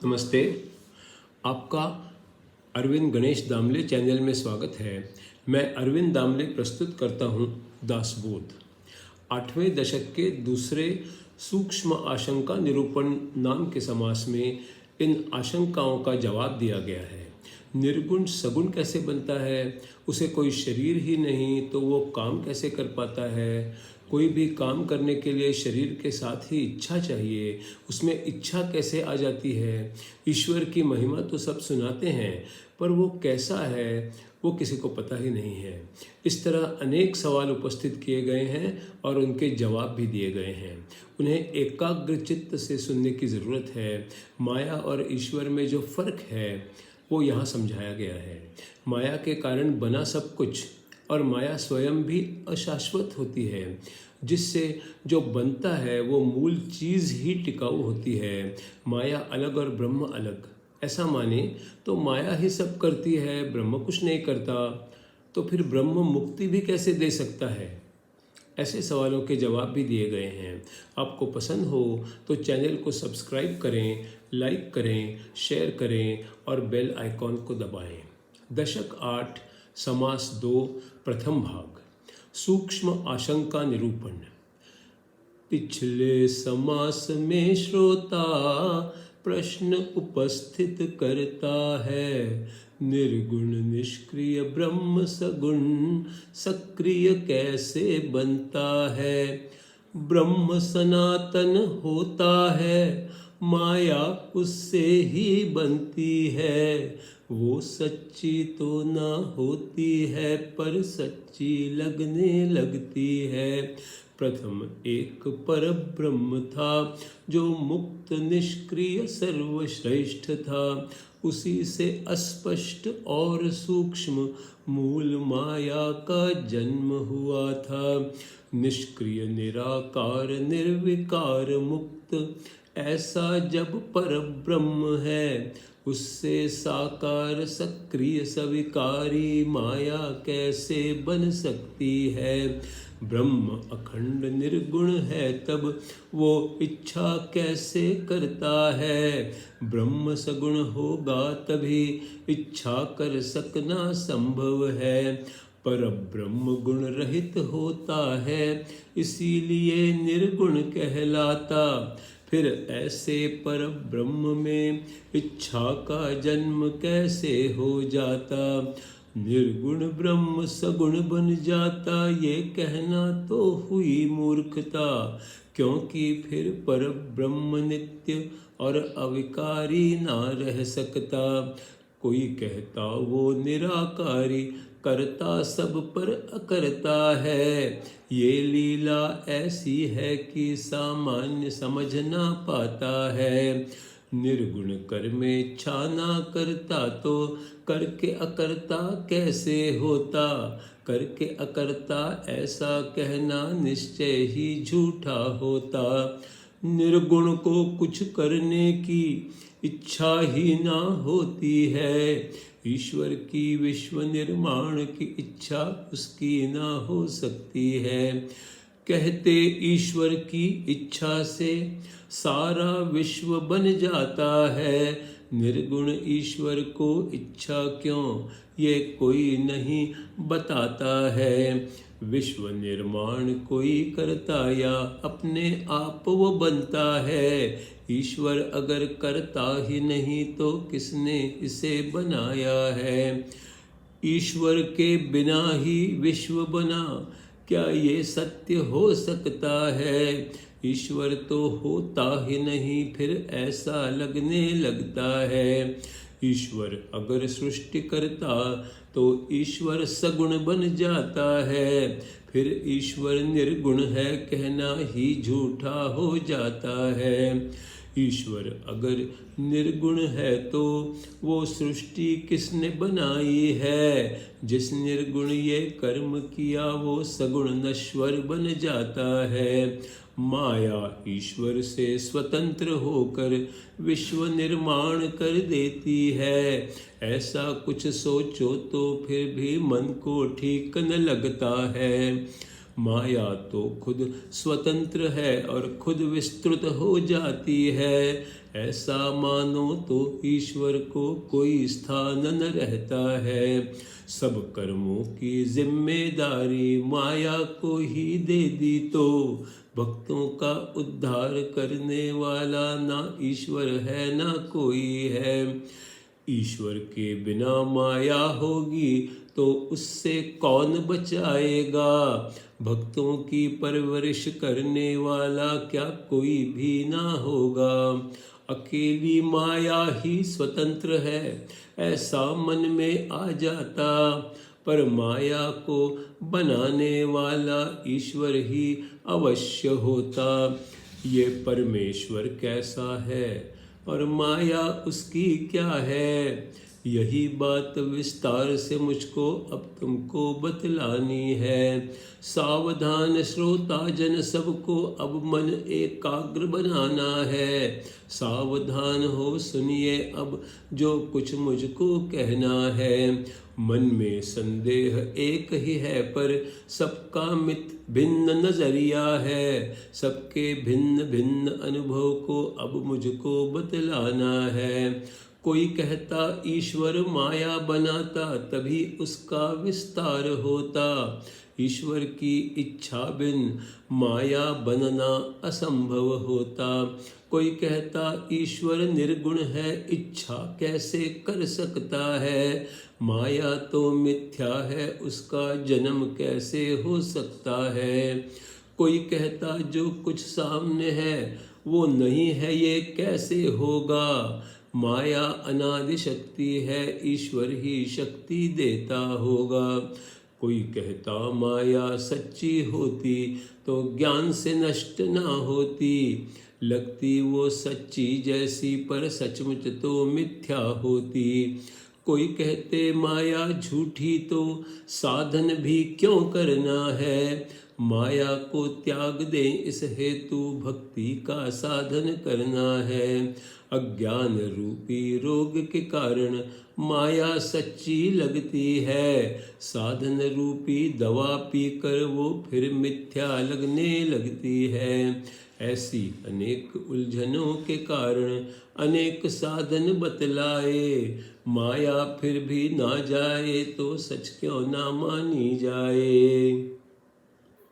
नमस्ते। आपका अरविंद गणेश दामले चैनल में स्वागत है। मैं अरविंद दामले प्रस्तुत करता हूँ दासबोध। 8वें दशक के दूसरे सूक्ष्म आशंका निरूपण नाम के समास में इन आशंकाओं का जवाब दिया गया है। निर्गुण सगुण कैसे बनता है? उसे कोई शरीर ही नहीं तो वो काम कैसे कर पाता है? कोई भी काम करने के लिए शरीर के साथ ही इच्छा चाहिए, उसमें इच्छा कैसे आ जाती है? ईश्वर की महिमा तो सब सुनाते हैं, पर वो कैसा है वो किसी को पता ही नहीं है। इस तरह अनेक सवाल उपस्थित किए गए हैं और उनके जवाब भी दिए गए हैं। उन्हें एकाग्र चित्त से सुनने की ज़रूरत है। माया और ईश्वर में जो फ़र्क है वो यहाँ समझाया गया है। माया के कारण बना सब कुछ और माया स्वयं भी अशाश्वत होती है, जिससे जो बनता है वो मूल चीज़ ही टिकाऊ होती है। माया अलग और ब्रह्म अलग, ऐसा माने तो माया ही सब करती है, ब्रह्म कुछ नहीं करता। तो फिर ब्रह्म मुक्ति भी कैसे दे सकता है? ऐसे सवालों के जवाब भी दिए गए हैं। आपको पसंद हो तो चैनल को सब्सक्राइब करें, लाइक करें, शेयर करें और बेल आइकॉन को दबाएं। दशक 8 समास 2 प्रथम भाग सूक्ष्म आशंका निरूपण। पिछले समास में श्रोता प्रश्न उपस्थित करता है, निर्गुण निष्क्रिय ब्रह्म सगुण सक्रिय कैसे बनता है? ब्रह्म सनातन होता है, माया उससे ही बनती है। वो सच्ची तो ना होती है, पर सच्ची लगने लगती है। प्रथम एक पर ब्रह्म था, जो मुक्त निष्क्रिय सर्वश्रेष्ठ था। उसी से अस्पष्ट और सूक्ष्म मूल माया का जन्म हुआ था। निष्क्रिय निराकार निर्विकार मुक्त ऐसा जब पर ब्रह्म है, उससे साकार सक्रिय सविकारी माया कैसे बन सकती है? ब्रह्म अखंड निर्गुण है, तब वो इच्छा कैसे करता है? ब्रह्म सगुण होगा तभी इच्छा कर सकना संभव है। पर ब्रह्म गुण रहित होता है, इसीलिए निर्गुण कहलाता। फिर ऐसे पर ब्रह्म में इच्छा का जन्म कैसे हो जाता? निर्गुण ब्रह्म सगुण बन जाता, ये कहना तो हुई मूर्खता। क्योंकि फिर पर ब्रह्म नित्य और अविकारी ना रह सकता। कोई कहता वो निराकारी, करता सब पर अकरता है। ये लीला ऐसी है कि सामान्य समझ ना पाता है। निर्गुण कर में इच्छा ना करता, तो करके अकर्ता कैसे होता? करके अकर्ता ऐसा कहना निश्चय ही झूठा होता। निर्गुण को कुछ करने की इच्छा ही ना होती है। ईश्वर की विश्व निर्माण की इच्छा उसकी ना हो सकती है। कहते ईश्वर की इच्छा से सारा विश्व बन जाता है। निर्गुण ईश्वर को इच्छा क्यों, ये कोई नहीं बताता है। विश्व निर्माण कोई करता या अपने आप वो बनता है? ईश्वर अगर करता ही नहीं तो किसने इसे बनाया है? ईश्वर के बिना ही विश्व बना, क्या ये सत्य हो सकता है? ईश्वर तो होता ही नहीं, फिर ऐसा लगने लगता है। ईश्वर अगर सृष्टि करता तो ईश्वर सगुण बन जाता है। फिर ईश्वर निर्गुण है कहना ही झूठा हो जाता है। ईश्वर अगर निर्गुण है तो वो सृष्टि किसने बनाई है? जिस निर्गुण ये कर्म किया वो सगुण नश्वर बन जाता है। माया ईश्वर से स्वतंत्र होकर विश्व निर्माण कर देती है। ऐसा कुछ सोचो तो फिर भी मन को ठीक न लगता है। माया तो खुद स्वतंत्र है और खुद विस्तृत हो जाती है। ऐसा मानो तो ईश्वर को कोई स्थान न रहता है। सब कर्मों की जिम्मेदारी माया को ही दे दी तो भक्तों का उद्धार करने वाला ना ईश्वर है ना कोई है। ईश्वर के बिना माया होगी तो उससे कौन बचाएगा। भक्तों की परवरिश करने वाला क्या कोई भी ना होगा। अकेली माया ही स्वतंत्र है ऐसा मन में आ जाता, पर माया को बनाने वाला ईश्वर ही अवश्य होता। ये परमेश्वर कैसा है और माया उसकी क्या है, यही बात विस्तार से मुझको अब तुमको बतलानी है। सावधान श्रोता जन सबको अब मन एकाग्र बनाना है। सावधान हो सुनिए अब जो कुछ मुझको कहना है। मन में संदेह एक ही है पर सबका मित भिन्न नजरिया है। सबके भिन्न भिन्न अनुभव को अब मुझको बतलाना है। कोई कहता ईश्वर माया बनाता तभी उसका विस्तार होता। ईश्वर की इच्छा बिन माया बनना असंभव होता। कोई कहता ईश्वर निर्गुण है इच्छा कैसे कर सकता है। माया तो मिथ्या है उसका जन्म कैसे हो सकता है। कोई कहता जो कुछ सामने है वो नहीं है ये कैसे होगा। माया अनादि शक्ति है ईश्वर ही शक्ति देता होगा। कोई कहता माया सच्ची होती तो ज्ञान से नष्ट ना होती। लगती वो सच्ची जैसी पर सचमुच तो मिथ्या होती। कोई कहते माया झूठी तो साधन भी क्यों करना है। माया को त्याग दें इस हेतु भक्ति का साधन करना है। अज्ञान रूपी रोग के कारण माया सच्ची लगती है। साधन रूपी दवा पीकर वो फिर मिथ्या लगने लगती है। ऐसी अनेक उलझनों के कारण अनेक साधन बतलाए। माया फिर भी ना जाए तो सच क्यों ना मानी जाए।